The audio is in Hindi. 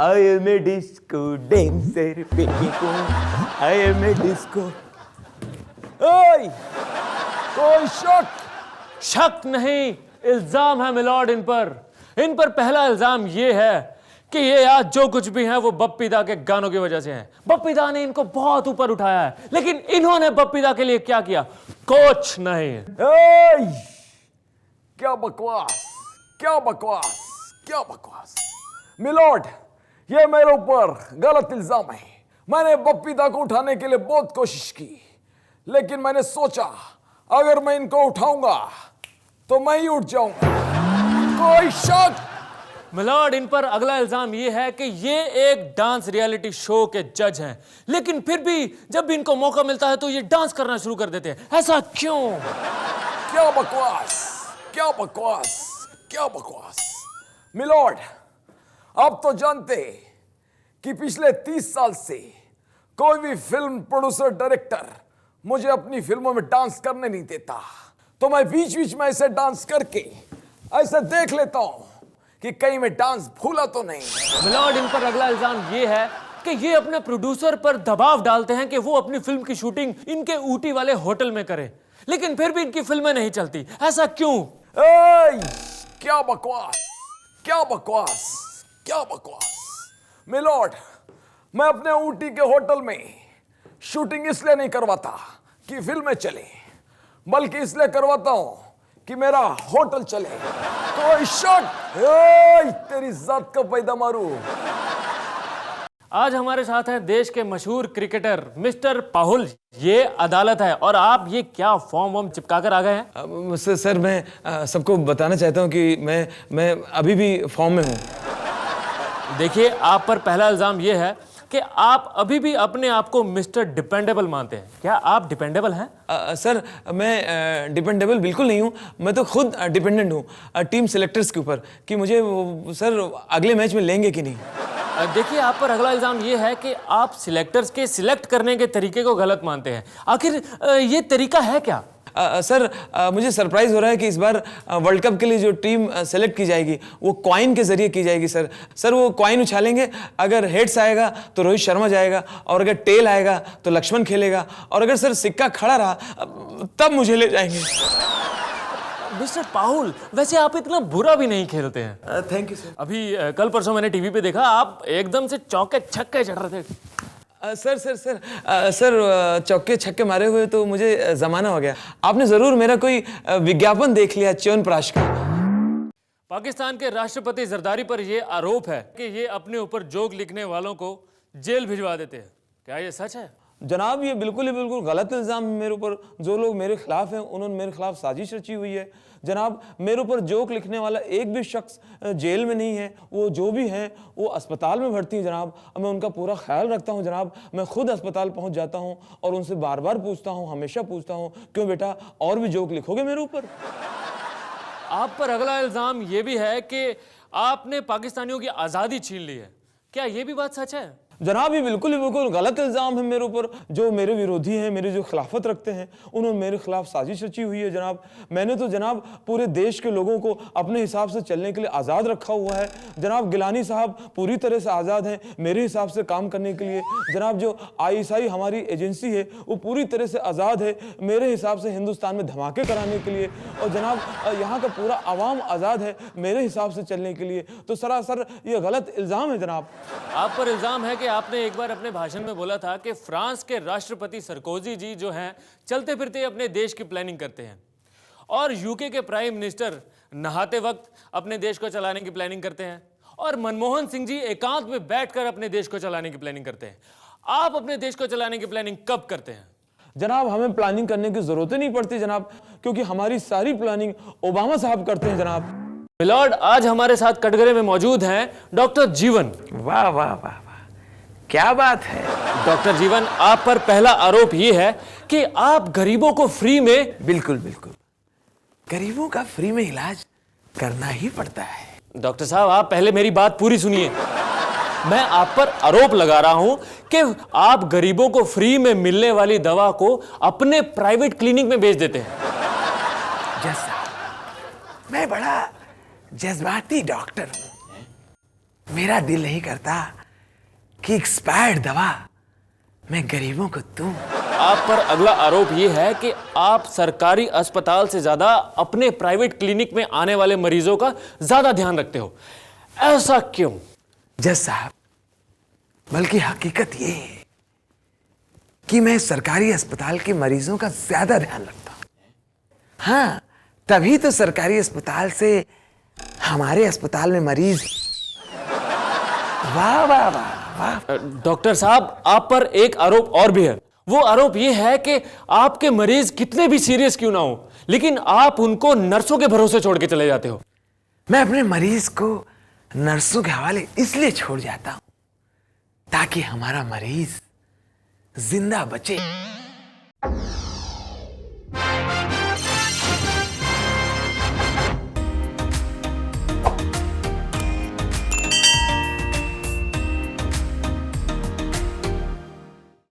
I am a disco dancer, baby boy. I am a disco. ओए, कोई शक नहीं, इल्जाम है मिलॉर्ड इन पर पहला इल्जाम ये है कि ये आज जो कुछ भी है वो बप्पी दा के गानों की वजह से है। बप्पी दा ने इनको बहुत ऊपर उठाया है, लेकिन इन्होंने बप्पी दा के लिए क्या किया? कुछ नहीं। ओए, क्या बकवास, क्या बकवास, क्या बकवास। मिलॉर्ड, ये मेरे ऊपर गलत इल्जाम है। मैंने बप्पी दा को उठाने के लिए बहुत कोशिश की, लेकिन मैंने सोचा अगर मैं इनको उठाऊंगा तो मैं ही उठ जाऊंगा। कोई शक? मिलॉर्ड, इन पर अगला इल्जाम ये है कि ये एक डांस रियलिटी शो के जज हैं, लेकिन फिर भी जब भी इनको मौका मिलता है तो ये डांस करना शुरू कर देते हैं। ऐसा क्यों? क्या बकवास, क्या बकवास, क्या बकवास। मिलॉर्ड, आप तो जानते कि पिछले 30 साल से कोई भी फिल्म प्रोड्यूसर डायरेक्टर मुझे अपनी फिल्मों में डांस करने नहीं देता, तो मैं बीच बीच में ऐसे डांस करके ऐसे देख लेता हूं कि कहीं मैं डांस भूला तो नहीं। मिलॉर्ड, इन पर अगला इल्जाम ये है कि ये अपने प्रोड्यूसर पर दबाव डालते हैं कि वो अपनी फिल्म की शूटिंग इनके ऊटी वाले होटल में करे, लेकिन फिर भी इनकी फिल्में नहीं चलती। ऐसा क्यों? क्या बकवास, क्या बकवास, क्या बकवास। मिलॉर्ड, मैं अपने ऊटी के होटल में शूटिंग इसलिए नहीं करवाता कि फिल्में चले, बल्कि इसलिए करवाता हूं कि मेरा होटल चले। कोई शक? तेरी जात का पैदा मारू। आज हमारे साथ हैं देश के मशहूर क्रिकेटर मिस्टर पाहुल। ये अदालत है और आप ये क्या फॉर्म वॉर्म चिपका कर आ गए हैं? सर मैं सबको बताना चाहता हूँ कि मैं अभी भी फॉर्म में हूँ। देखिए, आप पर पहला इल्जाम ये है कि आप अभी भी अपने आप को मिस्टर डिपेंडेबल मानते हैं। क्या आप डिपेंडेबल हैं? सर मैं डिपेंडेबल बिल्कुल नहीं हूँ। मैं तो खुद डिपेंडेंट हूँ टीम सिलेक्टर्स के ऊपर कि मुझे सर अगले मैच में लेंगे कि नहीं। देखिए, आप पर अगला इल्जाम ये है कि आप सिलेक्टर्स के सिलेक्ट करने के तरीके को गलत मानते हैं। आखिर ये तरीका है क्या? सर मुझे सरप्राइज हो रहा है कि इस बार वर्ल्ड कप के लिए जो टीम सेलेक्ट की जाएगी वो कॉइन के जरिए की जाएगी। सर वो कॉइन उछालेंगे, अगर हेड्स आएगा तो रोहित शर्मा जाएगा, और अगर टेल आएगा तो लक्ष्मण खेलेगा, और अगर सर सिक्का खड़ा रहा तब मुझे ले जाएंगे। मिस्टर पाहुल, वैसे आप इतना बुरा भी नहीं खेलते हैं। Thank you sir. अभी कल परसों मैंने टीवी पे देखा, आप एकदम से चौके छक्के चढ़ रहे थे। सर चौके छक्के मारे हुए तो मुझे जमाना हो गया। आपने जरूर मेरा कोई विज्ञापन देख लिया च्यवनप्राश का। पाकिस्तान के राष्ट्रपति जरदारी पर यह आरोप है कि ये अपने ऊपर जोक लिखने वालों को जेल भिजवा देते हैं। क्या ये सच है? जनाब ये बिल्कुल गलत इल्ज़ाम है मेरे ऊपर। जो लोग मेरे खिलाफ हैं उन्होंने मेरे खिलाफ साजिश रची हुई है। जनाब मेरे ऊपर जोक लिखने वाला एक भी शख्स जेल में नहीं है। वो जो भी हैं वो अस्पताल में भर्ती हैं जनाब। मैं उनका पूरा ख्याल रखता हूँ जनाब। मैं खुद अस्पताल पहुँच जाता हूँ और उनसे बार बार पूछता हूँ, हमेशा पूछता हूँ, क्यों बेटा और भी जोक लिखोगे मेरे ऊपर? आप पर अगला इल्ज़ाम ये भी है कि आपने पाकिस्तानियों की आज़ादी छीन ली है। क्या ये भी बात सच है? जनाब ये बिल्कुल गलत इल्ज़ाम है मेरे ऊपर। जो मेरे विरोधी हैं, मेरे जो खिलाफत रखते हैं, उन्होंने मेरे खिलाफ साजिश रची हुई है जनाब। मैंने तो जनाब पूरे देश के लोगों को अपने हिसाब से चलने के लिए आज़ाद रखा हुआ है जनाब। गिलानी साहब पूरी तरह से आज़ाद हैं मेरे हिसाब से काम करने के लिए जनाब। जो ISI हमारी एजेंसी है वो पूरी तरह से आज़ाद है मेरे हिसाब से हिंदुस्तान में धमाके कराने के लिए। और जनाब यहाँ का पूरा आवाम आज़ाद है मेरे हिसाब से चलने के लिए। तो सरासर ये गलत इल्ज़ाम है जनाब। आप पर इल्ज़ाम है कि आपने एक बार अपने भाषण में बोला था कि फ्रांस के राष्ट्रपति सरकोजी जी जो हैं चलते फिरते अपने देश की प्लानिंग करते हैं, और UK के प्राइम मिनिस्टर नहाते वक्त अपने देश को चलाने की प्लानिंग करते हैं, और मनमोहन सिंह जी एकांत में बैठकर अपने देश को चलाने की प्लानिंग करते हैं। आप अपने देश को चलाने की प्लानिंग कब करते हैं? जनाब हमें प्लानिंग करने की जरूरत ही नहीं पड़ती जनाब, क्योंकि हमारी सारी प्लानिंग ओबामा साहब करते हैं जनाब। मिलॉर्ड, आज हमारे साथ कटघरे में मौजूद हैं डॉक्टर जीवन। वाह वाह वाह वाह, क्या बात है। डॉक्टर जीवन, आप पर पहला आरोप यह है कि आप गरीबों को फ्री में। बिल्कुल गरीबों का फ्री में इलाज करना ही पड़ता है। डॉक्टर साहब, आप पहले मेरी बात पूरी सुनिए। मैं आप पर आरोप लगा रहा हूं कि आप गरीबों को फ्री में मिलने वाली दवा को अपने प्राइवेट क्लिनिक में बेच देते हैं। जैसा मैं बड़ा जज्बाती डॉक्टर हूं। मेरा दिल नहीं करता कि एक्सपायर्ड दवा मैं गरीबों को दूं। आप पर अगला आरोप यह है कि आप सरकारी अस्पताल से ज्यादा अपने प्राइवेट क्लिनिक में आने वाले मरीजों का ज्यादा ध्यान रखते हो। ऐसा क्यों? जज साहब, बल्कि हकीकत ये है कि मैं सरकारी अस्पताल के मरीजों का ज्यादा ध्यान रखता हूं। हाँ, तभी तो सरकारी अस्पताल से हमारे अस्पताल में मरीज, वाह वाह वाह वाह। डॉक्टर साहब, आप पर एक आरोप और भी है। वो आरोप यह है कि आपके मरीज कितने भी सीरियस क्यों ना हो, लेकिन आप उनको नर्सों के भरोसे छोड़ के चले जाते हो। मैं अपने मरीज को नर्सों के हवाले इसलिए छोड़ जाता हूं ताकि हमारा मरीज जिंदा बचे।